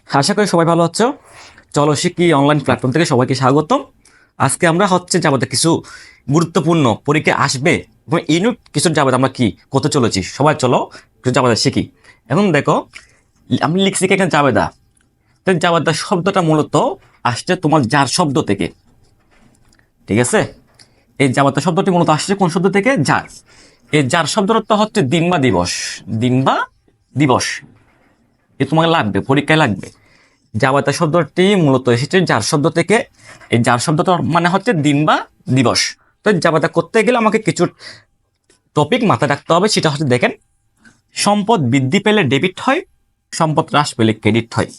আশা করি সবাই ভালো আছো। চলো শিখি অনলাইন প্ল্যাটফর্ম থেকে সবাইকে স্বাগতম। আজকে আমরা যাবতীয় কিছু গুরুত্বপূর্ণ পরীক্ষা আসবে এবং ইউনিট কিছু যাবতীয় আমরা কি করতে চলেছি, সবাই চলো কিছু যাবতীয় শিখি। এখন দেখো, আমি লিখছি কি এখানে জাবেদা। তো জাবেদা শব্দটা মূলত আসছে তোমার যার শব্দ থেকে, ঠিক আছে? এই জাবেদা শব্দটি মূলত আসছে কোন শব্দ থেকে? যার। এই যার শব্দটা তো হচ্ছে দিন বা দিবস, দিন বা দিবস। এ তোমাকে লাগবে, পরীক্ষায় লাগবে। জাবাতা শব্দটি মূলত এসেছে যার শব্দ থেকে। এই যার শব্দটা মানে হচ্ছে দিন বা দিবস। তো জাবাতা করতে গেলে আমাকে কিছু টপিক মাথায় রাখতে হবে। সেটা হচ্ছে দেখেন, সম্পদ বৃদ্ধি পেলে ডেবিট হয়, সম্পদ হ্রাস পেলে ক্রেডিট হয়।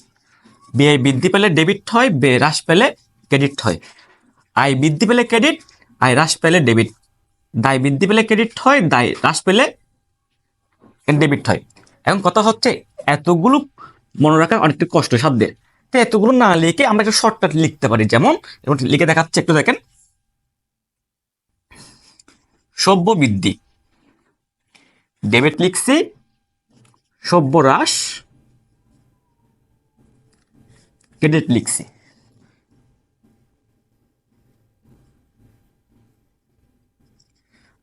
ব্যয় বৃদ্ধি পেলে ডেবিট হয়, ব্যয় হ্রাস পেলে ক্রেডিট হয়। আয় বৃদ্ধি পেলে ক্রেডিট, আয় হ্রাস পেলে ডেবিট। দায় বৃদ্ধি পেলে ক্রেডিট হয়, দায় হ্রাস পেলে ডেবিট হয়। এখন কথা হচ্ছে এতগুলো মনে রাখা অনেকটা কষ্ট সাধ্যের। তো এতগুলো না লিখে আমরা একটা শর্টকাট লিখতে পারি। যেমন লিখে দেখাচ্ছে, একটু দেখেন। সভ্য বৃদ্ধি, ডেবিট লিখছি। সভ্য হ্রাস, ক্রেডিট লিখছি।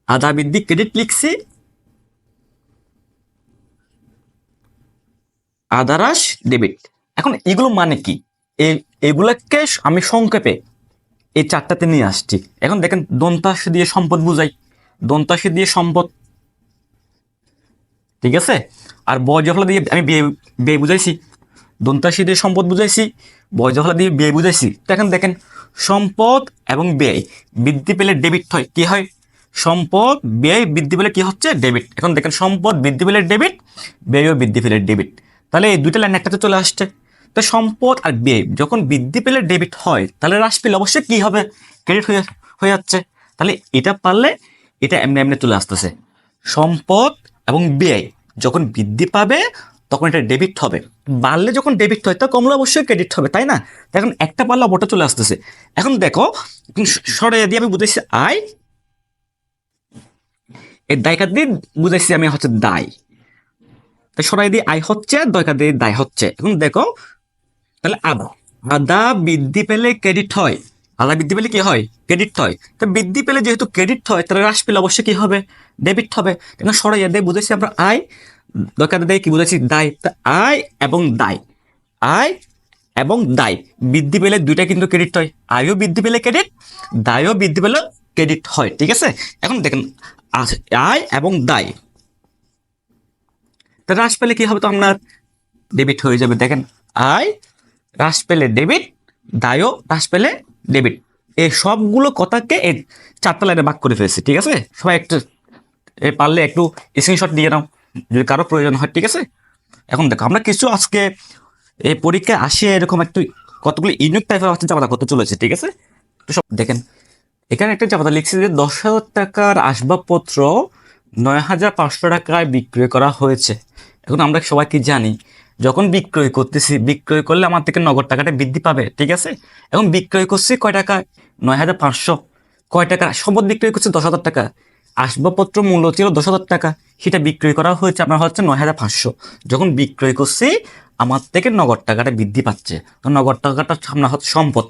আদা বৃদ্ধি ক্রেডিট লিখছি, আদা হ্রাস ডেবিট। এখন এগুলো মানে কি? এগুলোকে আমি সংক্ষেপে এই চারটাতে নিয়ে আসছি। এখন দেখেন, দন্তাস দিয়ে সম্পদ বুঝাই, দন্তাসি দিয়ে সম্পদ, ঠিক আছে? আর বয়জফলা দিয়ে আমি ব্যয় বুঝাইছি। দন্তাসি দিয়ে সম্পদ বুঝাইছি, বয়জফলা দিয়ে ব্যয় বুঝাইছি। তো এখন দেখেন, সম্পদ এবং ব্যয় বৃদ্ধি পেলে ডেবিট হয়। কি হয়? সম্পদ ব্যয় বৃদ্ধি পেলে কি হচ্ছে? ডেবিট। এখন দেখেন, সম্পদ বৃদ্ধি পেলে ডেবিট, ব্যয়ও বৃদ্ধি পেলে ডেবিট। তাহলে এই দুইটা লাইন একটাতে চলে আসছে। তো সম্পদ আর ব্যয় যখন বৃদ্ধি পেলে ডেবিট হয়, তাহলে হ্রাস পেলে অবশ্যই কি হবে? ক্রেডিট হয়ে যাচ্ছে। তাহলে এটা পারলে এটা এমনি এমনি চলে আসতেছে। সম্পদ এবং ব্যয় যখন বৃদ্ধি পাবে তখন এটা ডেবিট হবে, বাড়লে যখন ডেবিট হয় তা কমলে অবশ্যই ক্রেডিট হবে, তাই না? এখন একটা পারলে অপরটা চলে আসতেছে। এখন দেখো, সরে দিয়ে আমি বুঝাইছি আয়, এই দায়কার দিয়ে বুঝাইছি আমি হচ্ছে দায়। তাই সরাই দিয়ে আয় হচ্ছে, দয়কার দিয়ে দায় হচ্ছে। এখন দেখো, তাহলে আদা, আদা বৃদ্ধি পেলে ক্রেডিট হয়। আদা বৃদ্ধি পেলে কি হয়? ক্রেডিট হয়। তো বৃদ্ধি পেলে যেহেতু ক্রেডিট হয়, তাহলে হ্রাস পেলে অবশ্যই কি হবে? ডেবিট হবে। কেন সরাইয়া দিয়ে বুঝেছি আমরা আয়, দরকার দেয় কি বুঝেছি? দায়। তা আয় এবং দায়, আয় এবং দায় বৃদ্ধি পেলে দুইটা কিন্তু ক্রেডিট হয়। আয়ও বৃদ্ধি পেলে ক্রেডিট, দায়ও বৃদ্ধি পেলে ক্রেডিট হয়, ঠিক আছে? এখন দেখেন, আয় এবং দায়, তা হ্রাস পেলে কি হবে? তো আপনার ডেবিট হয়ে যাবে। দেখেন, আয় হ্রাস পেলে ডেবিট, দায়ও হ্রাস পেলে ডেবিট। এই সবগুলো কথাকে এই চারটা লাইনে ভাগ করে ফেলেছি, ঠিক আছে? সবাই একটু পারলে একটু স্ক্রিনশট দিয়ে নাও যদি কারো প্রয়োজন হয়, ঠিক আছে? এখন দেখো, আমরা কিছু আজকে এই পরীক্ষায় আসে এরকম একটু কতগুলো ইউনিক টাইপের হচ্ছে জামাতা করতে চলেছে, ঠিক আছে? তো সব দেখেন, এখানে একটা জামাতা লিখছে যে 10,000 টাকার আসবাবপত্র 9,500 টাকায় বিক্রয় করা হয়েছে। এখন আমরা সবাই কি জানি, যখন বিক্রয় করতেছি, বিক্রয় করলে আমার থেকে নগদ টাকাটা বৃদ্ধি পাবে, ঠিক আছে? এখন বিক্রয় করছি কয় টাকায়? 9,500। কয় টাকা সম্পদ বিক্রয় করছে? 10,000 টাকা। আসবাবপত্র মূল্য ছিল 10,000 টাকা, সেটা বিক্রয় করা হয়েছে আপনার হচ্ছে 9,500। যখন বিক্রয় করছি, আমার থেকে নগদ টাকাটা বৃদ্ধি পাচ্ছে। তো নগদ টাকাটা আপনার হচ্ছে সম্পদ।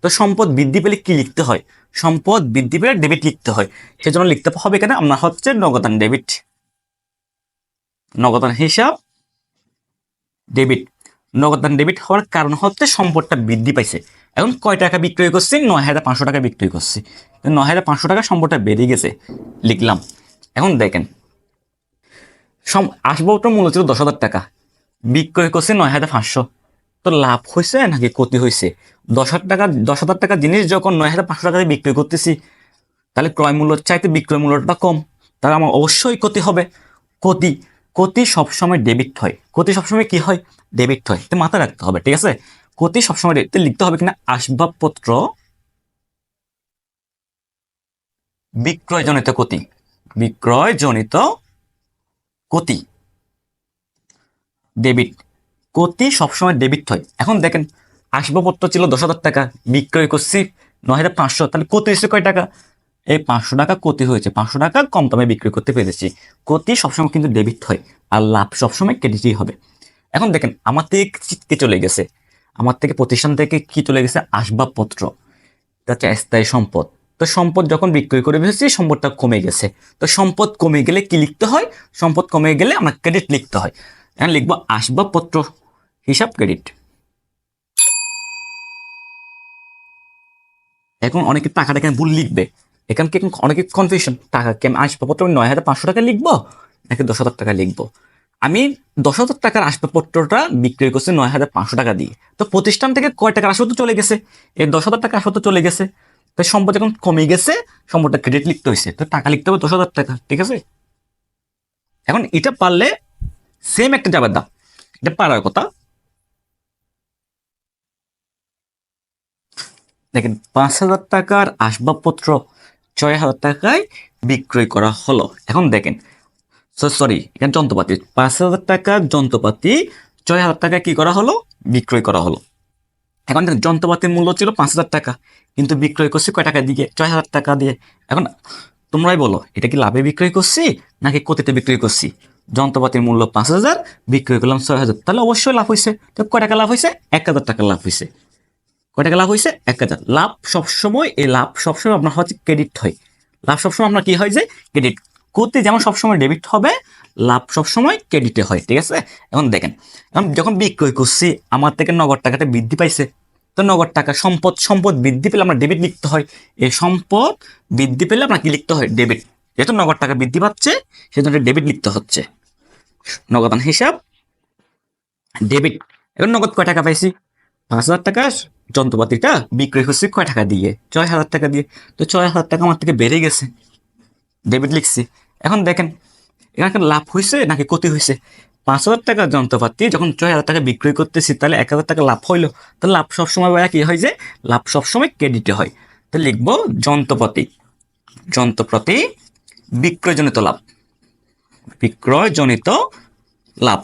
তো সম্পদ বৃদ্ধি পেলে কি লিখতে হয়? সম্পদ বৃদ্ধি পেলে ডেবিট লিখতে হয়। সেজন্য লিখতে হবে কেন? আপনার হচ্ছে নগদান ডেবিট, নগদান হিসাব ডেবিট। নগদান ডেবিট হওয়ার কারণ হচ্ছে সম্পদটা বৃদ্ধি পাইছে। এখন কয় টাকা বিক্রয় করছি? 9,500 টাকা বিক্রয় করছি। 9,500 টাকা সম্পদটা বেড়ে গেছে, লিখলাম। এখন দেখেন, আসবাবপত্র মূল্য ছিল 10,000 টাকা, বিক্রয় করছি 9,500। তো লাভ হয়েছে নাকি ক্ষতি হয়েছে? 10,000 টাকা জিনিস যখন 9,500 টাকা বিক্রয় করতেছি, তাহলে ক্রয় মূল্য চাইতে বিক্রয় মূল্যটা কম, তাহলে আমার অবশ্যই ক্ষতি হবে। ক্ষতি, ক্ষতি সবসময় ডেবিট হয়। ক্ষতি সবসময় কি হয়? ডেবিট হয়। তো মাথায় রাখতে হবে, ঠিক আছে? ক্ষতি সবসময় লিখতে হবে কিনা, আসবাবপত্র বিক্রয়জনিত ক্ষতি, বিক্রয়জনিত ক্ষতি ডেবিট। ক্ষতি সবসময় ডেবিট হয়। এখন দেখেন, আসবাবপত্র ছিল 10,000 টাকা, বিক্রয় করছি 9,500, তাহলে ক্ষতি হয়েছে কয় টাকা? এই 500 টাকা ক্ষতি হয়েছে, 500 টাকা কম দামে বিক্রি করতে পেরেছি। ক্ষতি সবসময় কিন্তু ডেবিট হয়, আর লাভ সবসময় ক্রেডিটই হবে। এখন দেখেন, আমার থেকে ছিটকে চলে গেছে, আমার থেকে প্রতিষ্ঠান থেকে কি চলে গেছে, আসবাবপত্র, এটা হচ্ছে স্থায়ী সম্পদ। তো সম্পদ যখন বিক্রয় করে ফেলেছি, সম্পদটা কমে গেছে। তো সম্পদ কমে গেলে কি লিখতে হয়, সম্পদ কমে গেলে আমরা ক্রেডিট লিখতে হয়। এখন লিখবো আসবাবপত্র হিসাব ক্রেডিট। এখন অনেকে টাকাটা এখানে ভুল লিখবে, এখানে কি অনেকে কনফিউশন, টাকা কি আমি আসবাবপত্র 9,500 টাকা লিখবো নাকি 10,000 টাকা লিখবো। আমি 10,000 টাকার আসবাবপত্রটা বিক্রয় করছি 9,500 টাকা দিয়ে। তো প্রতিষ্ঠান থেকে কয় টাকার আসবাবপত্র চলে গেছে, এই 10,000 টাকা আসবাবপত্র চলে গেছে। তো সম্পদ যখন কমে গেছে, সম্পদটা ক্রেডিট লিখতে হয়েছে, তো টাকা লিখতে হবে 10,000 টাকা, ঠিক আছে। এখন এটা পারলে সেম একটা যাবার দাম, এটা পারার কথা। দেখেন 5,000 টাকার আসবাবপত্র 6,000 টাকায় বিক্রয় করা হলো। এখন দেখেন, সরি, এখানে যন্ত্রপাতি, 5,000 টাকার যন্ত্রপাতি 6,000 টাকায় কি করা হলো, বিক্রয় করা হলো। এখন দেখেন যন্ত্রপাতির মূল্য ছিল 5,000 টাকা, কিন্তু বিক্রয় করছি কয় টাকা দিয়ে, 6,000 টাকা দিয়ে। এখন তোমরাই বলো, এটা কি লাভে বিক্রয় করছি নাকি ক্ষতিতে বিক্রয় করছি। যন্ত্রপাতির মূল্য 5,000, বিক্রয় করলাম 6,000, তাহলে অবশ্যই লাভ হয়েছে। তো কয় টাকা লাভ হয়েছে, 1,000 টাকা লাভ হয়েছে। কয় টাকা লাভ হয়েছে, 1,000। লাভ সবসময়, এই লাভ সবসময় আপনার হচ্ছে ক্রেডিট হয়। লাভ সবসময় আপনার কি হয় যে ক্রেডিট। ক্ষতি যেমন সবসময় ডেবিট হবে, লাভ সবসময় ক্রেডিটে হয়, ঠিক আছে। এখন দেখেন, এখন যখন বিক্রয় করছি আমার থেকে নগদ টাকাটা বৃদ্ধি পাইছে, তো নগদ টাকা সম্পদ, সম্পদ বৃদ্ধি পেলে আমরা ডেবিট লিখতে হয়। এই সম্পদ বৃদ্ধি পেলে আপনার কি লিখতে হয়, ডেবিট। যেহেতু নগদ টাকা বৃদ্ধি পাচ্ছে, সেজন্য ডেবিট লিখতে হচ্ছে। নগদান হিসাব ডেবিট। এখন নগদ কয় টাকা পাইছি, 5,000 টাকা। যন্ত্রপাতিটা বিক্রয় হচ্ছে কয় টাকা দিয়ে, 6,000 টাকা দিয়ে। তো 6,000 টাকা আমার থেকে বেড়ে গেছে, ডেবিট লিখছি। এখন দেখেন এখানে লাভ হয়েছে নাকি ক্ষতি হয়েছে। 5,000 টাকার যন্ত্রপাতি যখন 6,000 টাকা বিক্রয় করতেছি, তাহলে 1,000 টাকা লাভ হইলো। তাহলে লাভ সবসময় কি হয় যে লাভ সবসময় ক্রেডিটে হয়। তো লিখবো যন্ত্রপাতি, যন্ত্রপাতি বিক্রয়জনিত লাভ, বিক্রয়জনিত লাভ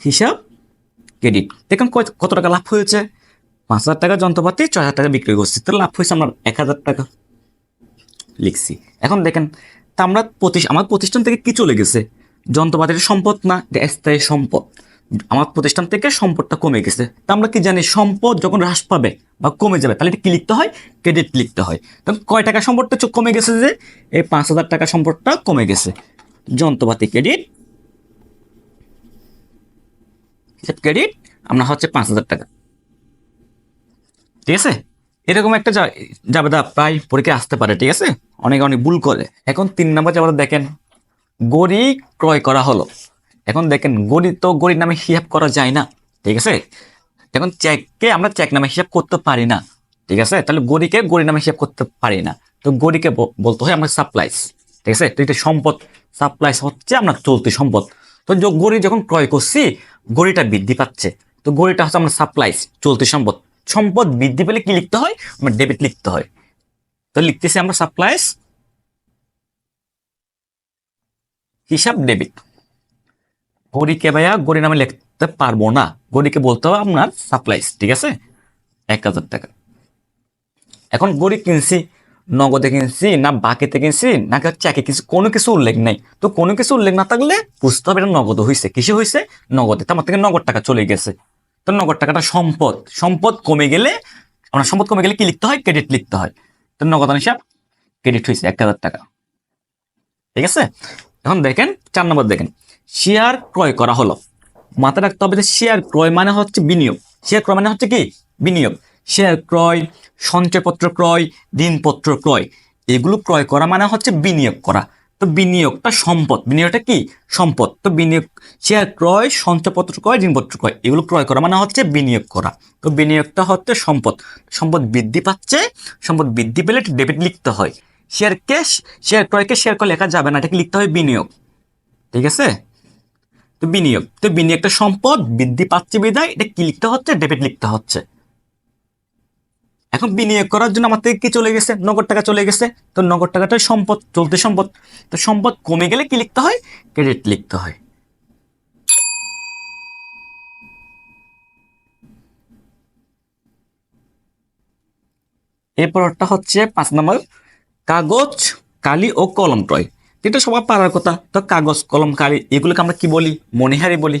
হিসাব ক্রেডিট। দেখুন কত টাকা লাভ হয়েছে, 5,000 টাকা যন্ত্রপাতি 6,000 টাকা বিক্রয় করছি, তো লাভ হয়েছে আমার 1,000 টাকা লিখছি। এখন দেখেন, তা আমরা আমার প্রতিষ্ঠান থেকে কি চলে গেছে, যন্ত্রপাতির সম্পদ না, স্থায়ী সম্পদ। আমার প্রতিষ্ঠান থেকে সম্পদটা কমে গেছে। তা আমরা কি জানি, সম্পদ যখন হ্রাস পাবে বা কমে যাবে, তাহলে এটা কি লিখতে হয়, ক্রেডিট লিখতে হয়। তখন কয় টাকা সম্পদটা কমে গেছে, যে এই 5,000 টাকা সম্পদটা কমে গেছে, যন্ত্রপাতি ক্রেডিট, ক্রেডিট আমরা হচ্ছে 5,000 টাকা, ঠিক আছে। এরকম একটা জাবেদা প্রায় পরীক্ষায় আসতে পারে, ঠিক আছে, অনেকে অনেক ভুল করে। এখন 3 নম্বর জাবেদা দেখেন, গড়ি ক্রয় করা হলো। এখন দেখেন গড়ি তো গড়ির নামে হিসাব করা যায় না, ঠিক আছে। এখন চেককে আমরা চেক নামে হিসাব করতে পারি না, ঠিক আছে। তাহলে গড়িকে গড়ির নামে হিসাব করতে পারি না, তো গড়িকে বলতে হয় আমরা সাপ্লাইস, ঠিক আছে। তো এটা সম্পদ, সাপ্লাইস হচ্ছে আপনার চলতি সম্পদ। তো গড়ি যখন ক্রয় করছি, গড়িটা বৃদ্ধি পাচ্ছে, তো গড়িটা হচ্ছে আমরা সাপ্লাইস, চলতি সম্পদ। সম্পদ বৃদ্ধি পেলে কি লিখতে হয়, আমরা ডেবিট লিখতে হয়। তো লিখতেছি আমরা সাপ্লাইস হিসাব ডেবিট। গড়িকে ভাইয়া গড়ি নামে লিখতে পারবো না, গড়িকে বলতে হবে আপনার সাপ্লাইস, ঠিক আছে, 1,000 টাকা। এখন গড়ি কিনছি, নগদে কিনছি না বাকিতে কিনছি না চেকে কিনছি, কোনো কিছু উল্লেখ নেই। তো কোনো কিছু উল্লেখ না থাকলে বুঝতে হবে এটা নগদ হয়েছে। কিসে হয়েছে, নগদে। তো আমার থেকে নগদ টাকা চলে গেছে, তো নগদ টাকাটা সম্পদ, সম্পদ কমে গেলে, আমরা সম্পদ কমে গেলে কি লিখতে হয়, ক্রেডিট লিখতে হয়। তো নগদান হিসাব ক্রেডিট হয়েছে 1,000 টাকা, ঠিক আছে। এখন দেখেন 4 নম্বর দেখেন, শেয়ার ক্রয় করা হলো। মাথায় রাখতে হবে যে শেয়ার ক্রয় মানে হচ্ছে বিনিয়োগ, শেয়ার ক্রয় মানে হচ্ছে কি, বিনিয়োগ। শেয়ার ক্রয়, সঞ্চয়পত্র ক্রয়, ঋণপত্র ক্রয়, এগুলো ক্রয় করা মানে হচ্ছে বিনিয়োগ করা। তো বিনিয়োগটা সম্পদ, বিনিয়োগটা কি, সম্পদ। তো বিনিয়োগ, শেয়ার ক্রয়, সঞ্চয়পত্র ক্রয়, ঋণপত্র ক্রয়, এগুলো ক্রয় করা মানে হচ্ছে বিনিয়োগ করা। তো বিনিয়োগটা হচ্ছে সম্পদ। সম্পদ বৃদ্ধি পাচ্ছে, সম্পদ বৃদ্ধি পেলে ডেবিট লিখতে হয়। শেয়ারকে, শেয়ার ক্রয়কে শেয়ার ক্রয় লেখা যাবে না, এটাকে লিখতে হয় বিনিয়োগ, ঠিক আছে। তো বিনিয়োগ, তো বিনিয়োগটা সম্পদ বৃদ্ধি পাচ্ছে বিধায় এটা কি লিখতে হচ্ছে, ডেবিট লিখতে হচ্ছে। এখন বিনিয়োগ করার জন্য আমার থেকে কি চলে গেছে, নগদ টাকা চলে গেছে। তো নগদ টাকাটা সম্পদ, চলতি সম্পদ। তো সম্পদ কমে গেলে কি লিখতে হয়, ক্রেডিট লিখতে হয়। এরপরটা হচ্ছে 5 নম্বর, কাগজ, কালি ও কলম ক্রয়। এটা সবার পারার কথা। তো কাগজ, কলম, কালি এগুলোকে আমরা কি বলি, মণিহারি বলি।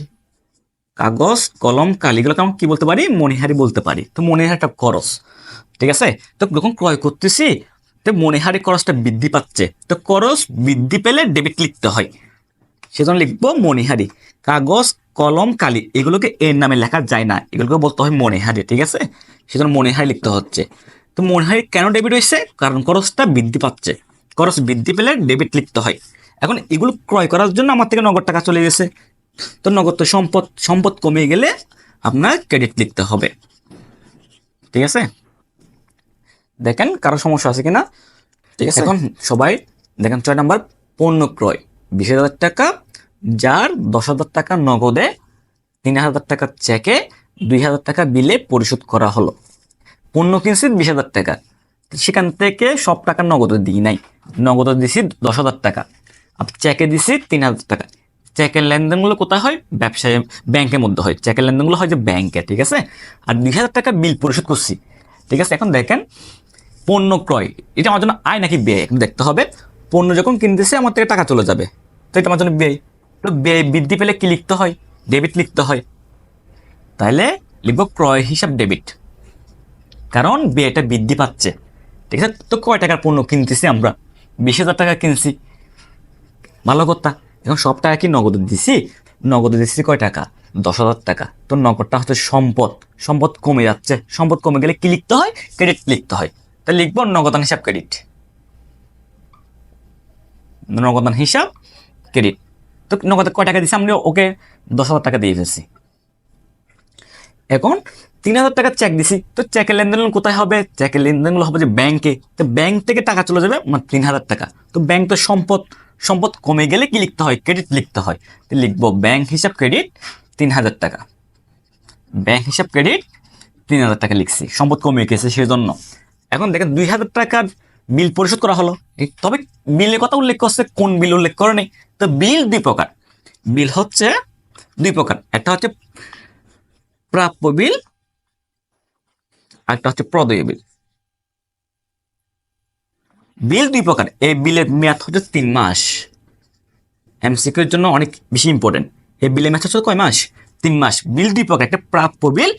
কাগজ কলম কালি, এগুলোকে আমরা কি বলতে পারি? মণিহারি বলতে পারি। তো মণিহারিটা খরচ, ঠিক আছে। তো যখন ক্রয় করতেছি তো মণিহারি খরচটা বৃদ্ধি পাচ্ছে, তো খরচ বৃদ্ধি পেলে ডেবিট লিখতে হয়, সেজন্য লিখবো মণিহারি। কাগজ কলম কালি এগুলোকে এর নামে লেখা যায় না, এগুলোকে বলতে হয় মণিহারি, ঠিক আছে। সেজন্য মণিহারি লিখতে হচ্ছে। তো মণিহারি কেন ডেবিট হয়েছে? কারণ খরচটা বৃদ্ধি পাচ্ছে, খরচ বৃদ্ধি পেলে ডেবিট লিখতে হয়। এখন এগুলো ক্রয় করার জন্য আমার থেকে নগদ টাকা চলে গেছে, তো নগদ তো সম্পদ, সম্পদ কমে গেলে আপনার ক্রেডিট লিখতে হবে, ঠিক আছে। দেখেন কারো সমস্যা আছে কিনা, ঠিক আছে। এখন সবাই দেখেন 6 নাম্বার, পণ্য ক্রয় 20,000 টাকা, যার 10,000 টাকা নগদে, 3,000 টাকা চেকে, 2,000 টাকা বিলে পরিশোধ করা হলো। পণ্য কিনছি 20,000 টাকা, সেখান থেকে সব টাকা নগদে দিই নাই, নগদে দিছি 10,000 টাকা, আর চেকে দিছি 3,000 টাকা। চেকের লেনদেনগুলো কোথায় হয়? ব্যবসায় ব্যাংকের মধ্যে হয়, চেকের লেনদেনগুলো হয় যে ব্যাংকে, ঠিক আছে। আর 2,000 টাকা বিল পরিশোধ করছি, ঠিক আছে। এখন দেখেন পণ্য ক্রয়, এটা আমার জন্য আয় নাকি ব্যয় এখন দেখতে হবে। পণ্য যখন কিনতেছি আমার থেকে টাকা চলে যাবে, তো এটা আমার জন্য ব্যয়। তো ব্যয় বৃদ্ধি পেলে কি লিখতে হয়? ডেবিট লিখতে হয়। তাহলে লিখব ক্রয় হিসাব ডেবিট, কারণ ব্যয়টা বৃদ্ধি পাচ্ছে, ঠিক আছে। তো কয় টাকার পণ্য কিনতেছি আমরা? 20,000 টাকা কিনছি, ভালো কথা। এখন সব টাকা কি নগদে দিছি? নগদে দিচ্ছি কয় টাকা? 10,000 টাকা। তো নগদটা হচ্ছে সম্পদ, সম্পদ কমে যাচ্ছে, সম্পদ কমে গেলে কি লিখতে হয়? ক্রেডিট লিখতে হয়। তা লিখবো নগদান হিসাব ক্রেডিট, নগদান হিসাব ক্রেডিট। তো নগদে কয় টাকা দিচ্ছি আমরা? ওকে 10,000 টাকা দিয়ে ফেলছি। এখন 3,000 টাকা চেক দিছি, তো চেকের লেনদেন কোথায় হবে? চেকের লেনদেনগুলো হবে যে ব্যাংকে, তো ব্যাংক থেকে টাকা চলে যাবে 3,000 টাকা। তো ব্যাংক তো সম্পদ, সম্পদ কমে গেলে কি লিখতে হয়? ক্রেডিট লিখতে হয়। তো লিখবো ব্যাংক হিসাব ক্রেডিট 3,000 টাকা, ব্যাংক হিসাব ক্রেডিট 3,000 টাকা লিখছি, সম্পদ কমে গেছে সেজন্য। এখন দেখেন 2,000 টাকার বিল পরিশোধ করা হলো, তবে বিলের কথা উল্লেখ করছে, কোন বিল উল্লেখ করে নেই। তো বিল দুই প্রকার, বিল হচ্ছে দুই প্রকার, একটা হচ্ছে প্রাপ্য বিল, আরেকটা হচ্ছে প্রদেয় বিল। বিল দুই প্রকার, এই বিলের মেয়াদ হচ্ছে 3 মাস। এমসিকিউর জন্য অনেক বেশি ইম্পর্টেন্ট। এই বিলের মেয়াদ হচ্ছে কয় মাস? 3 মাস। বিল দুই প্রকার, একটা প্রাপ্য বিল,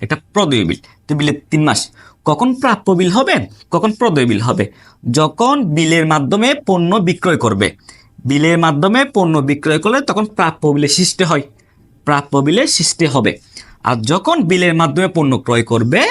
একটা প্রদেয় বিল। তো বিলের 3 মাস। কখন প্রাপ্য বিল হবে, কখন প্রদেয় বিল হবে? যখন বিলের মাধ্যমে পণ্য বিক্রয় করবে, বিলের মাধ্যমে পণ্য বিক্রয় করলে তখন প্রাপ্য বিলের সৃষ্টি হয়, প্রাপ্য বিলের সৃষ্টি হবে। আর যখন বিলের মাধ্যমে পণ্য ক্রয় করবে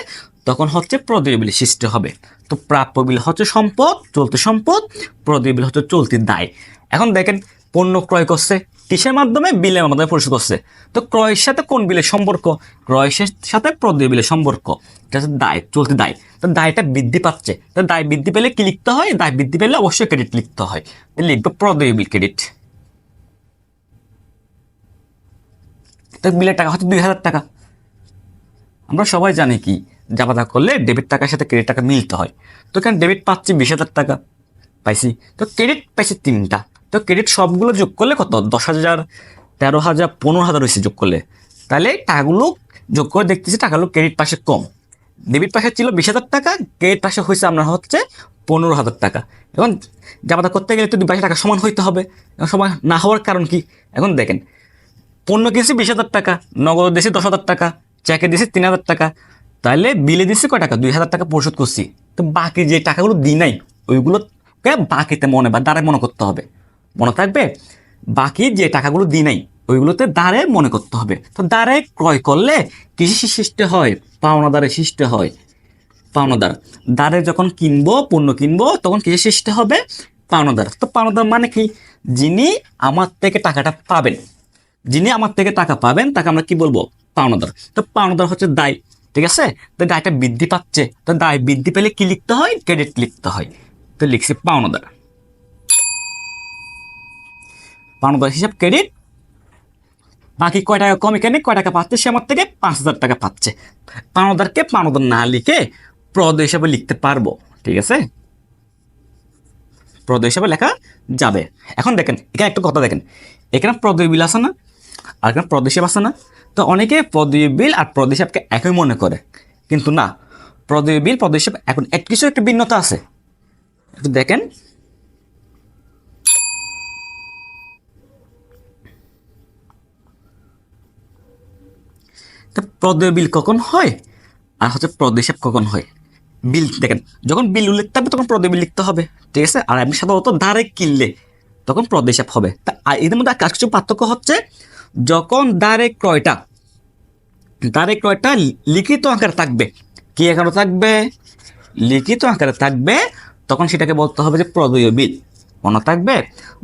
তখন হচ্ছে প্রদেয় বিলের সৃষ্টি হবে। তো প্রাপ্য বিল হচ্ছে সম্পদ, চলতি সম্পদ, প্রদেয় বিল হচ্ছে চলতি দায়। এখন দেখেন পণ্য ক্রয় করছে কিসের মাধ্যমে? বিলের মাধ্যমে পরিশোধ করছে। তো ক্রয়ের সাথে কোন বিলের সম্পর্ক? ক্রয়ের সাথে প্রদেয় বিলের সম্পর্ক, এটা হচ্ছে দায়, চলতি দায়। তো দায়টা বৃদ্ধি পাচ্ছে, তো দায় বৃদ্ধি পেলে কি লিখতে হয়? দায় বৃদ্ধি পেলে অবশ্যই ক্রেডিট লিখতে হয়, লিখবো প্রদেয় বিল ক্রেডিট। তো বিলের টাকা হচ্ছে 2,000 টাকা। আমরা সবাই জানি কি, জাবাদা করলে ডেবিট টাকার সাথে ক্রেডিট টাকা মিলতে হয়। তো এখানে ডেবিট পাচ্ছি 20,000 টাকা পাইছি, তো ক্রেডিট পাইছি 3টা। তো ক্রেডিট সবগুলো যোগ করলে কত? 10,000, 13,000, 15,000 হয়েছে যোগ করলে। তাহলে টাকাগুলো যোগ করে দেখতেছি টাকাগুলো ক্রেডিট পাশে কম। ডেবিট পাশে ছিল 20,000 টাকা, ক্রেডিট পাশে হয়েছে আপনার হচ্ছে 15,000 টাকা। এখন জাবাদা করতে গেলে তো দুই পাশে টাকা সমান হইতে হবে। এখন সমান না হওয়ার কারণ কি? এখন দেখেন পণ্য কিনছি 20,000 টাকা, নগদ দিয়েছি 10,000 টাকা, চেকে দিয়েছি 3,000 টাকা, তাহলে বিলে দিচ্ছি কয় টাকা? 2,000 টাকা পরিশোধ করছি। তো বাকি যে টাকাগুলো দিই নাই ওইগুলোকে বাকিতে মনে বা দ্বারে মনে করতে হবে, মনে থাকবে। বাকি যে টাকাগুলো দিই নাই ওইগুলোতে দ্বারে মনে করতে হবে। তো দ্বারে ক্রয় করলে কৃষি সৃষ্টি হয়, পাওনা দ্বারে সৃষ্টি হয়, পাওনাদার। দ্বারে যখন কিনবো, পণ্য কিনবো, তখন কৃষি সৃষ্টি হবে পাওনাদার। তো পাওনাদার মানে কি? যিনি আমার থেকে টাকাটা পাবেন, যিনি আমার থেকে টাকা পাবেন তাকে আমরা কি বলবো? পাওনাদার। তো পাওনাদার হচ্ছে দায়, ঠিক আছে। তো দায়টা বৃদ্ধি পাচ্ছে, তো দায় বৃদ্ধি পেলে কি লিখতে হয়? ক্রেডিট লিখতে হয়। তো লিখছি পাওনাদার, পাওনাদার হিসাব ক্রেডিট। বাকি কয় টাকা কম, এখানে কয় টাকা পাচ্ছে? সে আমার থেকে 5,000 টাকা পাচ্ছে। পাওনাদারকে পাওনাদার না লিখে প্রদ হিসাবে লিখতে পারবো, ঠিক আছে, প্রদ হিসাবে লেখা যাবে। এখন দেখেন এখানে একটা কথা দেখেন, এখানে প্রদেয় বিল আছে না, আর এখানে প্রদেয় হিসাব আছে না। তো অনেকে প্রদেয় বিল আর প্রদেয় হিসাবকে একই মনে করে, কিন্তু না, প্রদেয় বিল প্রদেয় হিসাব এখন কিছু একটা ভিন্নতা আছে, একটু দেখেন। তো প্রদেয় বিল কখন হয় আর হচ্ছে প্রদেয় হিসাব কখন হয়। বিল দেখেন, যখন বিল উল্লেখ থাকবে তখন প্রদেয় বিল লিখতে হবে, ঠিক আছে। আর আমি সাধারণত ডাইরেক্ট কিনলে তখন প্রদেয় হিসাব হবে। তা এদের মধ্যে আর কিছু পার্থক্য হচ্ছে, যখন ডাইরেক্ট ক্রয়টা লিখিত আকারে থাকবে, কি আকারে থাকবে, লিখিত আকারে থাকবে, তখন সেটাকে বলতে হবে যে প্রদেয় বিল। মনে থাকবে,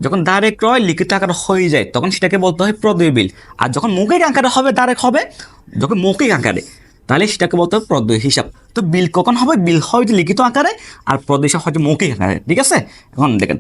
যখন ডাইরেক্ট ক্রয় লিখিত আকারে হয়ে যায় তখন সেটাকে বলতে হয় প্রদেয় বিল। আর যখন মৌখিক আকারে হবে, ডাইরেক্ট হবে যখন মৌখিক আকারে, তাহলে সেটাকে বলতে হবে প্রদেয় হিসাব। তো বিল কখন হবে, বিল হয় লিখিত আকারে, আর প্রদেয় হিসাব হয় মৌখিক আকারে, ঠিক আছে। এখন দেখেন